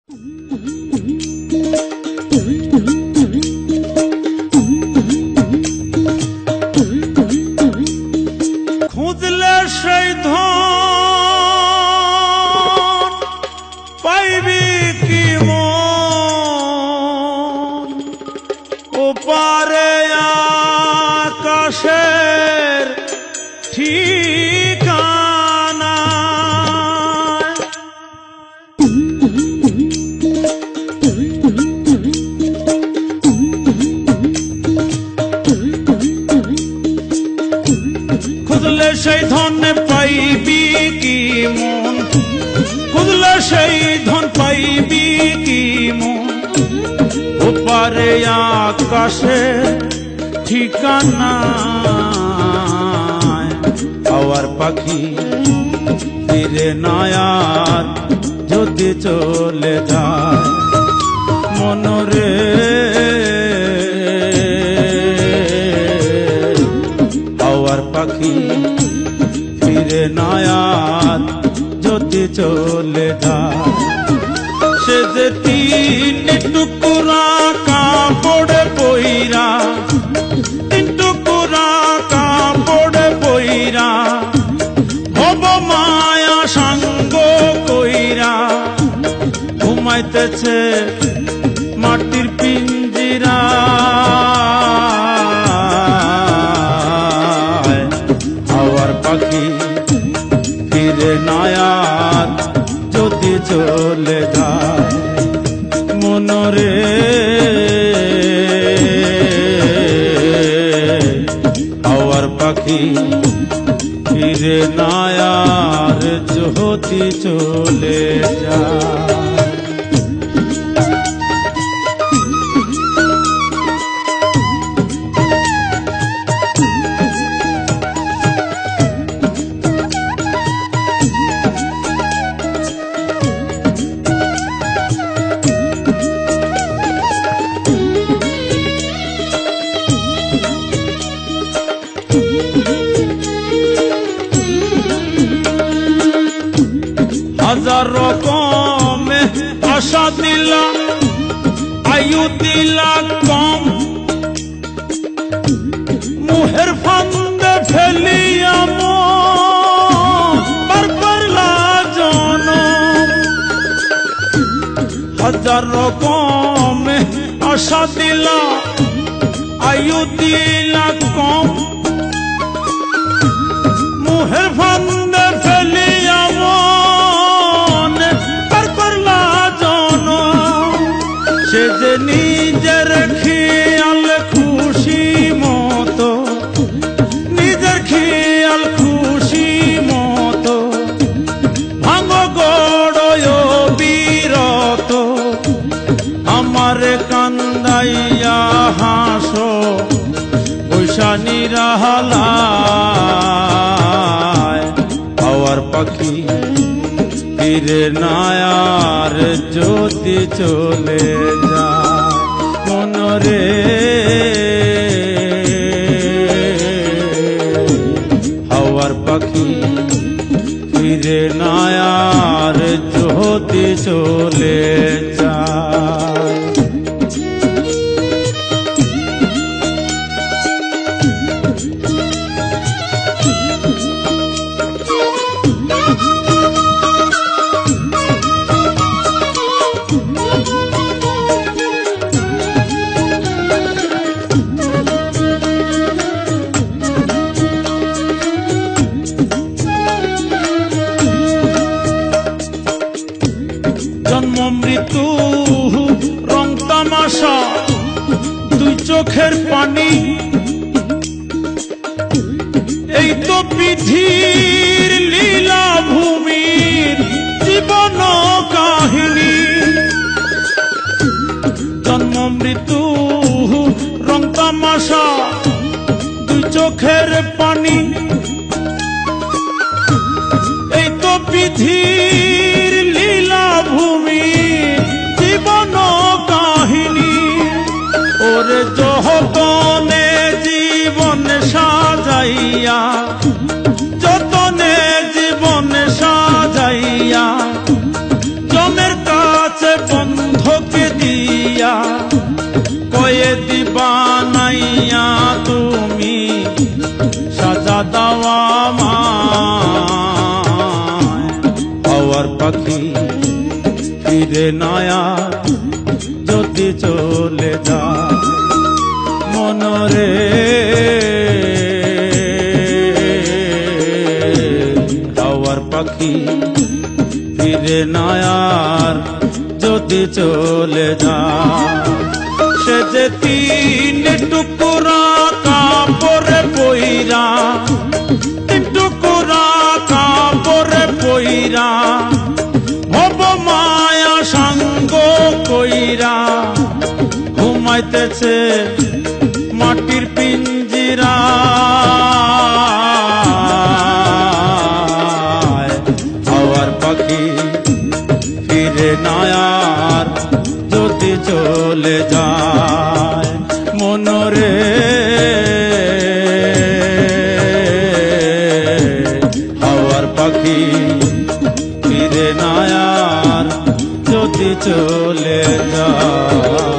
খুঁজলে সেই ধন পাইবি কি মন, ওপারে আকাশের ঠিকানা। খুঁজলে সেই ধন পাইবি কি মন, খুঁজলে সেই ধন পাইবি কি মন, ওপারে আকাশে ঠিকানা। হাওয়ার পাখি ফিরে নয়ার যদি চলে যায় মনরে, হাওয়ার পাখি ফিরে নয়ার যদি চলে যায়। সে যে তিন টুকরা কাপড় পইরা, তিন টুকরা কাপড় পইরা, ভব মায়া সাঙ্গ কইরা ঘুমাইতেছে মাটির পিঞ্জিরা। হাওয়ার পাখি ফিরে নয়ার যদি চলে যায় মনরে, হাওয়ার পাখি ফিরে নয়ার যদি চলে যায়। হাজার রকমে আশা দিলা, আয়ু দিলা কম, মুহের ফান্দে ফেলিয়া মন করলা জনম। হাজার রকমে আশা দিলা, আয়ু দিলা কম, মুহের ফান্দে ফেলিয়া সে যে নিজের খেয়াল খুশি মতো, নিজের খেয়াল খুশি মতো ভাঙ গড় বিরত। আমার কান্দাইয়া হাসো পয়সা নিরালায়। হাওয়ার পাখি ফিরে নয়ার যদি চলে যায় মনরে, হাওয়ার পাখি ফিরে নয়ার যদি চলে যায়। জন্ম মৃত্যু রং তামাশা দুই চোখের পানি, এই তো বিধির লীলা ভূমির জীবন কাহিনী। জন্ম মৃত্যু রং তামাশা দুই চোখের পানি, এই তো বিধির লীলা ভূমি জীবন কাহিনী। ওরে যতনে জীবন সাজাইয়া, যতনে পাখি ফিরে নয়া যদি চলে যায় মনরে হাওয়ার পাখি ফিরে নয়ার যদি চলে যায় সে যে তিন টুকরা কাপড়ে পইরা তিন টুকরা কাপড়ে পইরা ভব মায়া সঙ্গ কইরা ঘুমাইতেছে মাটির পিঞ্জিরা হাওয়ার পাখি ফিরে নয়ার যদি চলে যায় মনরে হাওয়ার পাখি ফিরে নয়ার যদি চলে যায়।